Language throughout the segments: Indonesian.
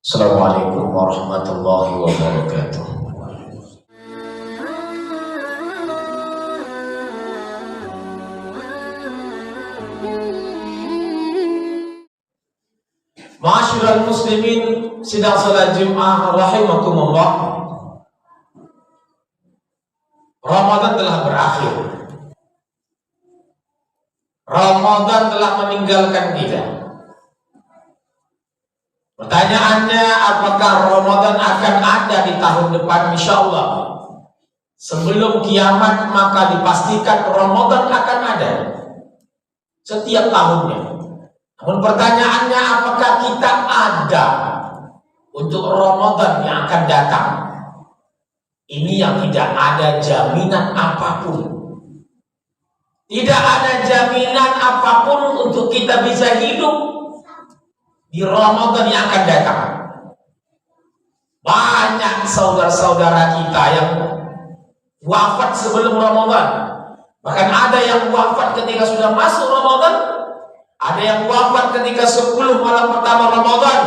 Assalamualaikum warahmatullahi wabarakatuh. Ma'asyiral muslimin sidang salat Jumat rahimakumullah. Ramadan telah berakhir. Ramadan telah meninggalkan kita. Pertanyaannya, apakah Ramadan akan ada di tahun depan? Insyaallah. Sebelum kiamat maka dipastikan Ramadan akan ada setiap tahunnya. Namun pertanyaannya, apakah kita ada untuk Ramadan yang akan datang? Ini yang tidak ada jaminan apapun. Tidak ada jaminan apapun untuk kita bisa hidup di Ramadan yang akan datang. Banyak saudara-saudara kita yang wafat sebelum Ramadan. Bahkan ada yang wafat ketika sudah masuk Ramadan. Ada yang wafat ketika 10 malam pertama Ramadan.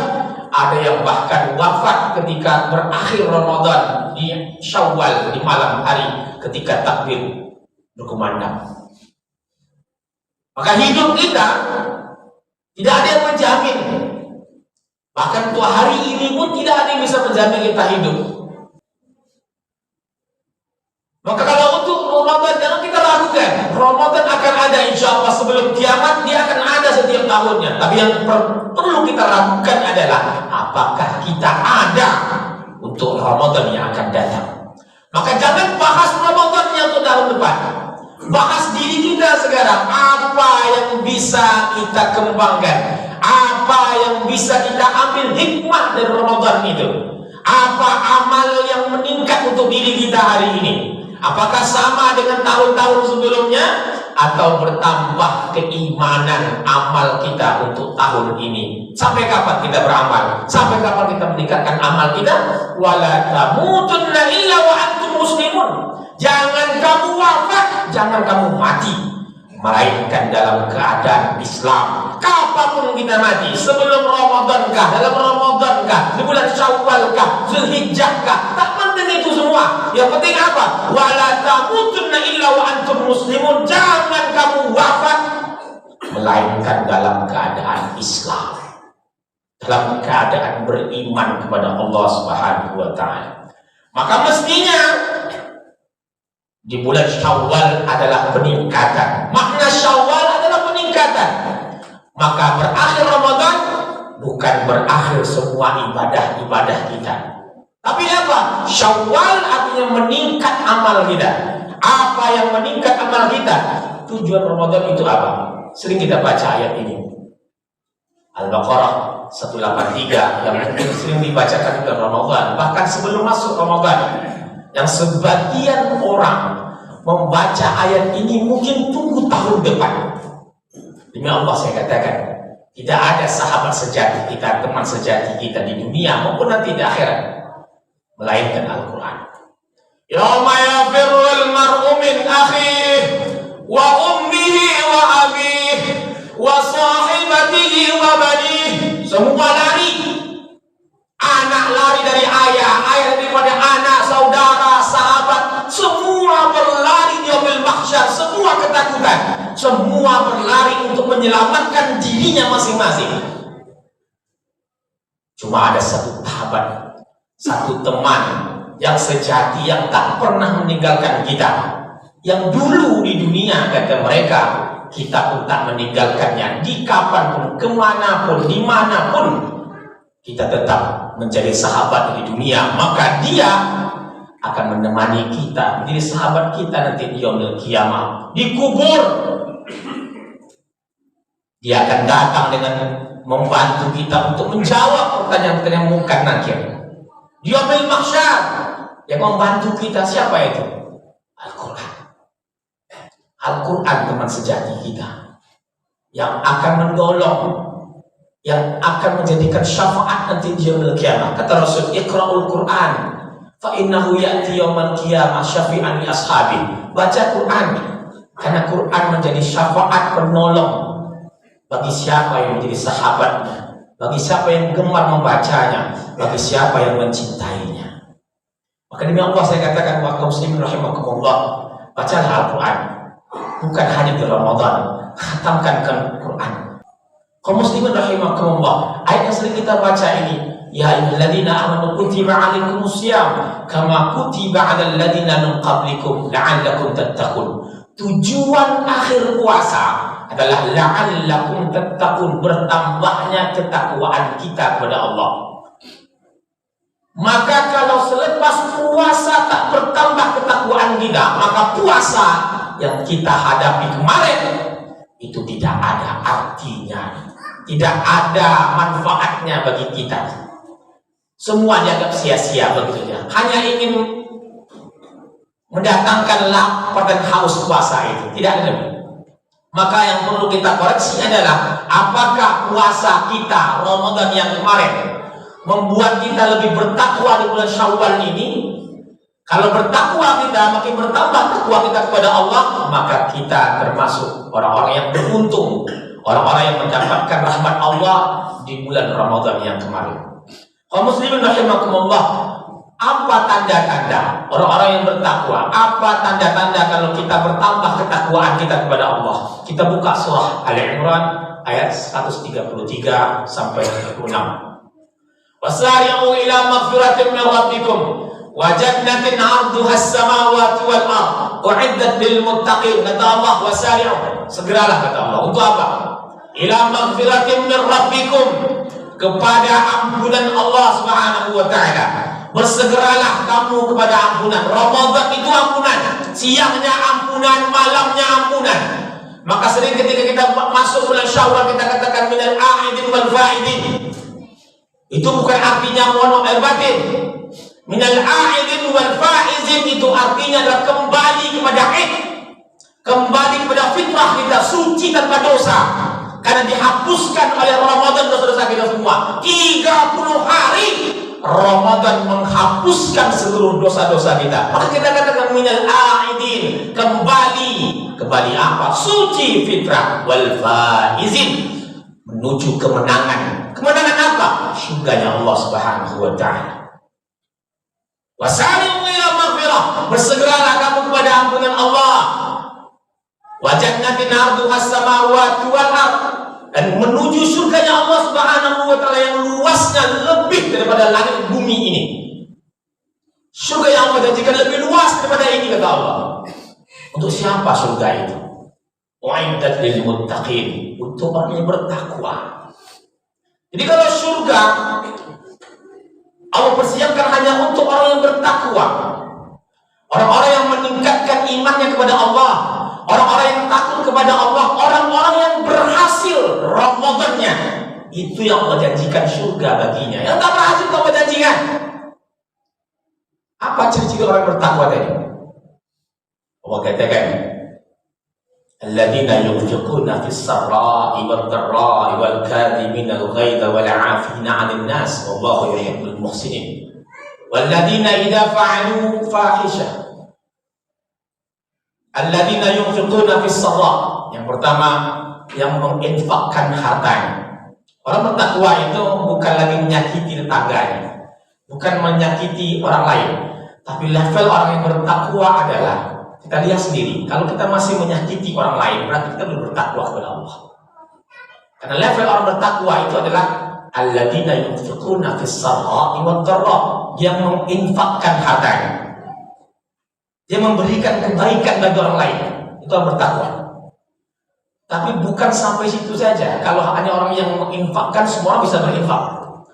Ada yang bahkan wafat ketika berakhir Ramadan di Syawal, di malam hari ketika takbir berkumandang. Maka hidup kita tidak ada yang menjamin. Bahkan untuk hari ini pun tidak ada yang bisa menjamin kita hidup. Maka kalau untuk Ramadan jangan kita ragukan. Ramadan akan ada insya Allah sebelum kiamat, dia akan ada setiap tahunnya. Tapi yang perlu kita ragukan adalah apakah kita ada untuk Ramadan yang akan datang. Maka jangan bahas Ramadan yang untuk tahun depan. Bahas diri kita sekarang. Apa yang bisa kita kembangkan? Apa yang bisa kita ambil hikmah dari Ramadan itu? Apa amal yang meningkat untuk diri kita hari ini? Apakah sama dengan tahun-tahun sebelumnya? Atau bertambah keimanan amal kita untuk tahun ini? Sampai kapan kita beramal? Sampai kapan kita meningkatkan amal kita? Wala tamutunna illa wa antum muslimun. Jangan kamu wafat, jangan kamu mati melainkan dalam keadaan Islam. Kapanpun kita mati, sebelum Ramadan kah, dalam Ramadan kah, di bulan Syawal kah, Zulhijjah kah, tak penting itu semua. Yang penting apa? Wala tamutunna illa wa antum muslimun. Jangan kamu wafat melainkan dalam keadaan Islam, dalam keadaan beriman kepada Allah Subhanahu wa taala. Maka mestinya di bulan Syawal adalah peningkatan. Makna Syawal adalah peningkatan. Maka berakhir Ramadan bukan berakhir semua ibadah-ibadah kita. Tapi apa? Syawal artinya meningkat amal kita. Apa yang meningkat amal kita? Tujuan Ramadan itu apa? Sering kita baca ayat ini. Al-Baqarah 183 yang sering dibacakan bulan Ramadan. Bahkan sebelum masuk Ramadan, yang sebagian orang membaca ayat ini mungkin tunggu tahun depan. Demi Allah saya katakan, tidak ada sahabat sejati kita, teman sejati kita di dunia maupun nanti di akhirat melainkan Al-Quran. Yauma yafirrul mar'u min akhihi wa ummihi wa abihi wa sahibatihi wa banihi. Semua lari. Anak lari dari ayah, ayah daripada anak, saudara, sahabat, semua berlari di yaumil mahsyar, semua ketakutan, semua berlari untuk menyelamatkan dirinya masing-masing. Cuma ada satu sahabat, satu teman yang sejati, yang tak pernah meninggalkan kita, yang dulu di dunia kata mereka, kita pun tak meninggalkannya, di kapanpun, kemanapun, dimanapun, kita tetap menjadi sahabat di dunia. Maka dia akan menemani kita, menjadi sahabat kita nanti di yaumil qiyamah, di kubur. Dia akan datang dengan membantu kita untuk menjawab pertanyaan-pertanyaan munkar nakir. Di yaumil mahsyar yang membantu kita siapa itu? Al-Quran. Al-Quran teman sejati kita yang akan menolong, yang akan menjadikan syafaat nanti di yaumil qiyamah. Kata Rasul, Iqra'ul Quran fa innahu ya'ti yaumal qiyamah syafi'an li ashabi. Baca Quran karena Quran menjadi syafaat penolong bagi siapa yang menjadi sahabatnya bagi siapa yang gemar membacanya, bagi siapa yang mencintainya. Maka demi Allah saya katakan, wa kaum muslimin rahimakumullah, bacalah Al-Quran, bukan hanya di Ramadan, khatamkan Al-Quran. Kaum muslimin rahimakumullah, ayat yang sering kita baca ini, ya ayyuhalladzina amanu kutiba 'alaikumusiyam kama kutiba 'alal ladzina min qablikum la'allakum tattaqun. Tujuan akhir puasa adalah la'allakum tattaqun, bertambahnya ketakwaan kita kepada Allah. Maka kalau selepas puasa tak bertambah ketakwaan kita, maka puasa yang kita hadapi kemarin itu tidak ada artinya, tidak ada manfaatnya bagi kita. Semua dianggap sia-sia begitu ya. Hanya ingin mendatangkan lapar dan haus puasa itu, tidak ada lebih. Maka yang perlu kita koreksi adalah apakah puasa kita Ramadan yang kemarin membuat kita lebih bertakwa di bulan Syawal ini? Kalau bertakwa kita, makin bertambah takwa kita kepada Allah, maka kita termasuk orang-orang yang beruntung, orang-orang yang mendapatkan rahmat Allah di bulan Ramadan yang kemarin. Kaum muslimin rahimakumullah, apa tanda-tanda orang-orang yang bertakwa? Apa tanda-tanda kalau kita bertambah ketakwaan kita kepada Allah? Kita buka surah Al-Imran ayat 133 sampai 36. Wasari'u ila maghfiratin min rabbikum wa jannatin 'arduha as-samawati wal ardh u'iddat lil muttaqin. Kata Allah, wasari'u, segeralah kata Allah. Untuk apa? Ila maghfiratin min rabbikum, kepada ampunan Allah Subhanahu wa taala. Bersegeralah kamu kepada ampunan. Ramadan itu ampunan, siangnya ampunan, malamnya ampunan. Maka sering ketika kita masuk bulan Syawal kita katakan minal a'idin wal fa'idin. Itu bukan artinya mono batin. Minal a'idin wal fa'izin itu artinya adalah kembali kepada id, kembali kepada fitrah kita, suci tanpa dosa. Karena dihapuskan oleh Ramadan dosa-dosa kita semua. 30 hari Ramadan menghapuskan seluruh dosa-dosa kita. Maka kita katakan minal a'idin, kembali apa? Suci fitrah. Wal faizin, menuju kemenangan. Kemenangan apa? Surganya Allah Subhanahu wa taala. Wasari'u ila maghfirah, bersegeralah kamu kepada ampunan Allah. Wa jannatin 'arduha as-samawati wal ardh, dan menuju surganya Allah Subhanahu wa taala yang luasnya lebih daripada langit bumi ini. Surga yang Allah janjikan lebih luas daripada ini, kata Allah. Untuk siapa surga itu? U'iddat lil muttaqin, untuk orang yang bertakwa. Jadi kalau surga Allah persiapkan hanya untuk orang yang bertakwa, orang-orang yang meningkatkan imannya kepada Allah, orang-orang yang takut kepada Allah, orang-orang yang berhasil Ramadannya, itu yang Allah janjikan surga baginya. Yang tak berhasil Allah janjikan. Apa ciri-ciri orang bertakwa tadi? Allah katakan, alladzina yunfiquna fis sarra'i wad dharra'i wal kadhimina al-ghaidha wal 'afina 'anil nas wallahu yuhibbul muhsinin. Walladzina idza fa'alu fahishah, alladzina yunfiquna fis sarra', yang pertama yang menginfakkan hartanya. Orang bertakwa itu bukan lagi menyakiti tetangganya, bukan menyakiti orang lain, tapi level orang yang bertakwa adalah, kita lihat sendiri, kalau kita masih menyakiti orang lain, berarti kita belum bertakwa kepada Allah. Karena level orang bertakwa itu adalah alladzina yunfiquna fis sarra'i wad dharra', yang menginfakkan hartanya, dia memberikan kebaikan bagi orang lain, itu orang bertakwa. Tapi bukan sampai situ saja. Kalau hanya orang yang menginfakkan, semua orang bisa berinfak.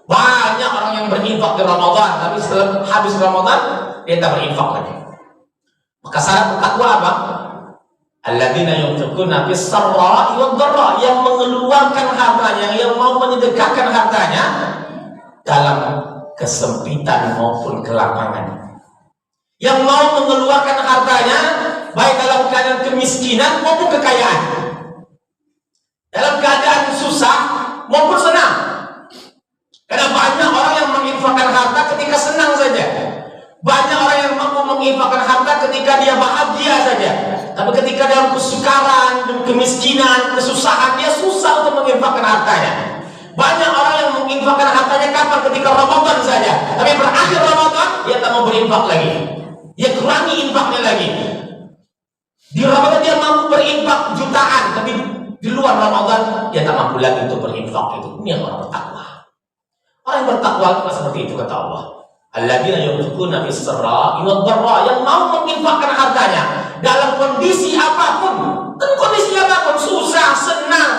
Banyak orang yang berinfak di Ramadan, tapi setelah habis Ramadan dia tak berinfak lagi. Maka syarat bertakwa apa? Alladzina yunfiquna fis sarra'i wad dharra', yang mengeluarkan hartanya, yang mau menyedekahkan hartanya dalam kesempitan maupun kelapangan, yang mau mengeluarkan hartanya baik dalam keadaan kemiskinan maupun kekayaan, dalam keadaan susah maupun senang. Karena banyak orang yang menginfakkan harta ketika senang saja, banyak orang yang mampu menginfakkan harta ketika dia bahagia saja, tapi ketika dalam kesukaran, kemiskinan, kesusahan, dia susah untuk menginfakkan hartanya. Banyak orang yang menginfakkan hartanya kapan? Ketika Ramadan saja. Tapi berakhir Ramadan, dia tak mau berinfak lagi. Dia kurangi infaknya lagi. Di Ramadan dia mampu berinfak jutaan, tapi di luar Ramadan dia tak mampu lagi untuk berinfak. Itu ini yang orang bertakwa. Orang yang bertakwa itu seperti itu kata Allah. Alladzina yunfiquna fis sarra'i wad dharra, yang mau menginfakkan hartanya dalam kondisi apapun. Dan kondisi apapun, susah, senang,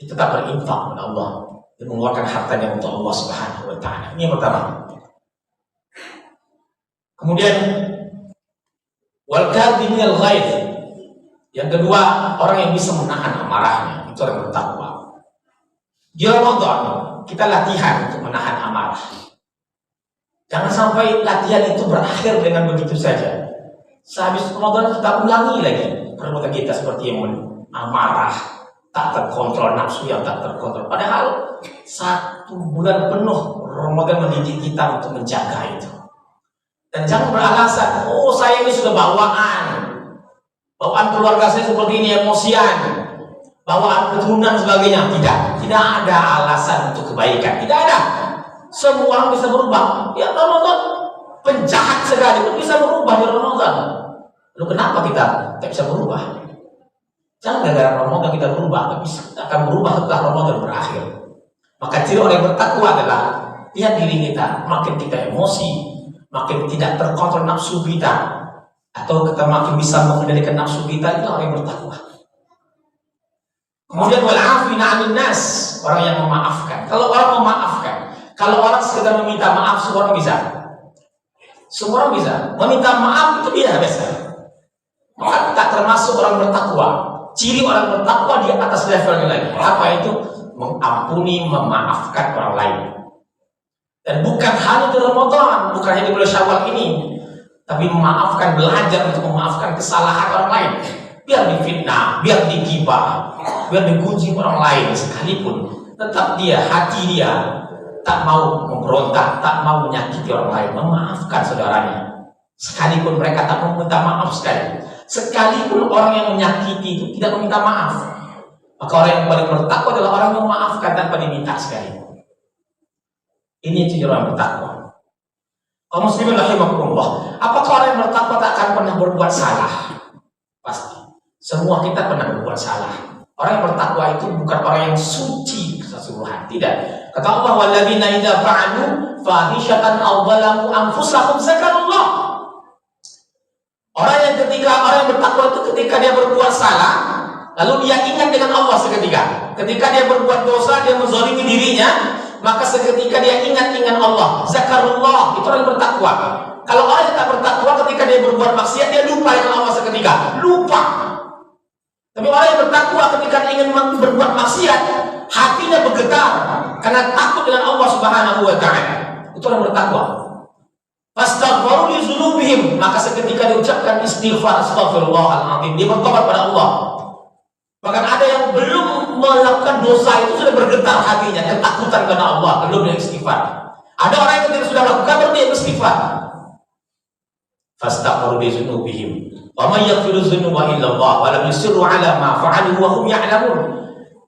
dia tetap berinfak kepada Allah dan mengeluarkan hartanya untuk Allah Subhanahu wa taala. Ini yang pertama. Kemudian wal kadhiminal ghaidh. Yang kedua, orang yang bisa menahan amarahnya, itu orang bertakwa. Di Ramadan kita latihan untuk menahan amarah. Jangan sampai latihan itu berakhir dengan begitu saja. Sehabis Ramadan kita ulangi lagi perbuatan kita seperti yang amarah, tak terkontrol, nafsu yang tak terkontrol. Padahal 1 bulan penuh Ramadan mendidik kita untuk menjaga itu. Dan jangan beralasan, oh saya ini sudah bawaan keluarga saya seperti ini, emosian, bawaan keturunan sebagainya. Tidak ada alasan untuk kebaikan, tidak ada. Semua orang bisa berubah. Ya Ramadan penjahat sekali pun bisa berubah di Ramadan. Lalu kenapa kita tak bisa berubah? Jangan gara-gara Ramadan kita berubah, tapi kita akan berubah setelah Ramadan berakhir. Maka ciri orang yang bertakwa adalah lihat diri kita, makin kita emosi, makin tidak terkontrol nafsu kita, atau kita makin bisa mengendalikan nafsu kita, itu orang yang bertakwa. Kemudian wal afina 'anil nas, orang yang memaafkan. Kalau orang memaafkan, kalau orang sekedar meminta maaf, semua orang bisa. Semua orang bisa meminta maaf, itu dia biasa. Maka tak termasuk orang bertakwa. Ciri orang bertakwa di atas levelnya lagi. Apa itu? Mengampuni, memaafkan orang lain. Dan bukan hanya di Ramadan, bukan hanya di bulan Syawal ini, tapi memaafkan, belajar untuk memaafkan kesalahan orang lain. Biar difitnah, biar digibah, biar digunjing orang lain sekalipun, tetap dia, hati dia tak mau memberontak, tak mau menyakiti orang lain, memaafkan saudaranya. Sekalipun mereka tak mau minta maaf sekali. Sekalipun orang yang menyakiti itu tidak meminta maaf, maka orang yang paling bertakwa adalah orang yang memaafkan tanpa diminta sekali. Ini ciri orang bertakwa. Kaum muslimin rahimakumullah, apakah orang yang bertakwa tak akan pernah berbuat salah? Pasti. Semua kita pernah berbuat salah. Orang yang bertakwa itu bukan orang yang suci keseluruhan, tidak. Kata Allah, walladzina idza fa'alu fahishatan aw dzalamu anfusahum zakarullah. Orang yang bertakwa itu ketika dia berbuat salah, lalu dia ingat dengan Allah seketika. Ketika dia berbuat dosa, dia menzalimi dirinya, maka seketika dia ingat Allah. Zakarullah, itu orang yang bertakwa. Kalau orang yang tak bertakwa, ketika dia berbuat maksiat, dia lupa dengan Allah seketika. Lupa. Tapi orang yang bertakwa ketika dia ingin berbuat maksiat, hatinya bergetar karena takut dengan Allah Subhanahu wa taala. Itu orang bertakwa. Fastaghfiru li dzunubihim, maka seketika diucapkan istighfar, astaghfirullahaladzim, dia bertobat pada Allah. Bahkan ada yang belum melakukan dosa itu sudah bergetar hatinya, ketakutan karena Allah, belum dia istighfar. Ada orang yang ketika sudah melakukan baru dia istighfar. Fastaghfiru li dzunubihim wa may yaghfiru dzunuba illa Allah wa lam yusirru ala ma fa'alu wa hum ya'lamun.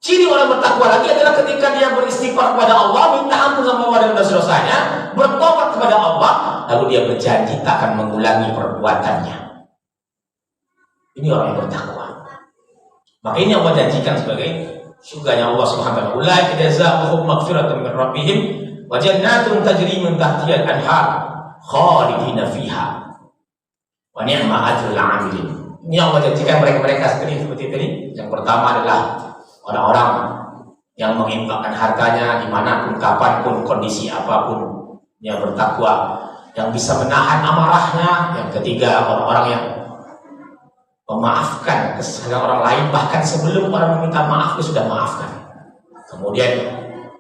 Ciri orang bertakwa lagi adalah ketika dia beristighfar kepada Allah, minta ampun sama Allah dan dosa-dosanya, bertobat kepada Allah, lalu dia berjanji tak akan mengulangi perbuatannya. Ini orang yang bertakwa. Maka ini yang Allah janjikan sebagai surganya Allah Subhanahu wa taala. Ulaika jazaohum maghfiratun min rabbihim wa jannatun tajri min tahtiha al-anhar khalidina fiha wa ni'ma ajrul 'amilin. Ini yang Allah janjikan mereka-mereka seperti tadi. Yang pertama adalah orang-orang yang menginfakkan hartanya dimanapun, kapanpun, kondisi apapun, yang bertakwa, yang bisa menahan amarahnya. Yang ketiga, orang-orang yang memaafkan kesalahan orang lain, bahkan sebelum orang meminta maaf dia sudah maafkan. Kemudian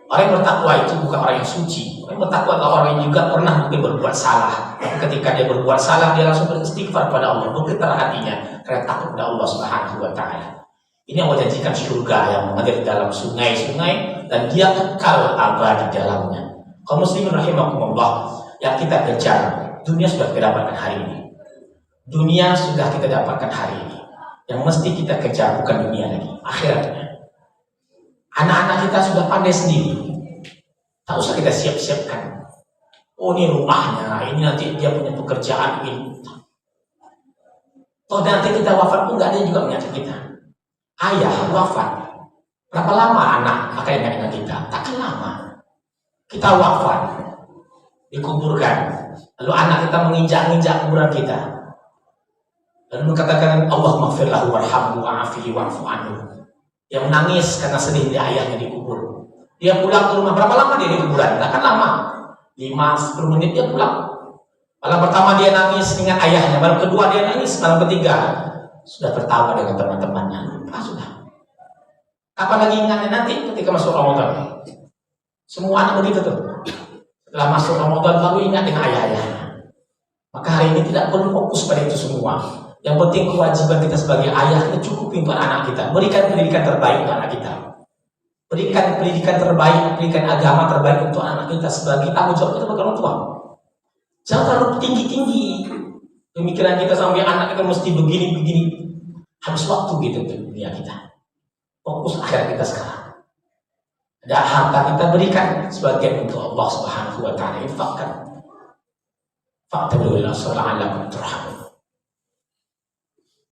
orang yang bertakwa itu bukan orang yang suci. Orang yang bertakwa adalah orang yang juga pernah mungkin berbuat salah, tapi ketika dia berbuat salah dia langsung beristighfar pada Allah, bergetar hatinya karena takut pada Allah Subhanahu wa taala. Ini yang Allah janjikan surga yang mengalir dalam sungai-sungai dan dia kekal abadi di dalamnya. Kaum muslimin rahimakumullah, yang kita kejar, dunia sudah kita dapatkan hari ini. Dunia sudah kita dapatkan hari ini. Yang mesti kita kejar bukan dunia lagi, akhiratnya. Anak-anak kita sudah pandai sendiri. Tak usah kita siap-siapkan. Oh ini rumahnya, ini nanti dia punya pekerjaan ini. Oh nanti kita wafat pun nggak ada juga menyakit kita. Ayah wafat, berapa lama anak akan ingat dengan kita? Takkan lama. Kita wafat, dikuburkan, lalu anak kita menginjak-injak kuburan kita, lalu mengatakan Allahumma ighfir lahu warhamhu wa'afihi wa'fu anhu. Dia menangis karena sedih dia ayahnya dikubur. Dia pulang ke rumah, berapa lama dia di kuburan? Takkan lama, 5-10 menit dia pulang. Malam pertama dia nangis dengan ayahnya, malam kedua dia nangis, malam ketiga sudah tertawa dengan teman-temannya. Lupa sudah. Kapan lagi ingatnya? Nanti ketika masuk Ramadan. Semua anak begitu tuh. Setelah masuk Ramadan baru ingat dengan ayah-ayahnya. Maka hari ini tidak perlu fokus pada itu semua. Yang penting kewajiban kita sebagai ayah, kita cukupi untuk anak kita. Berikan pendidikan terbaik untuk anak kita. Berikan pendidikan terbaik, berikan agama terbaik untuk anak kita sebagai tanggung jawab kita sebagai orang tua. Jangan terlalu tinggi-tinggi pemikiran kita sampai anak kita mesti begini-begini. Habis waktu gitu untuk dunia kita. Fokus akhirat kita sekarang. Ada harta kita berikan sebagian untuk Allah Subhanahu wa taala. Infakkan. Fa'tabiru ila sallallahu alaihi wa sallam.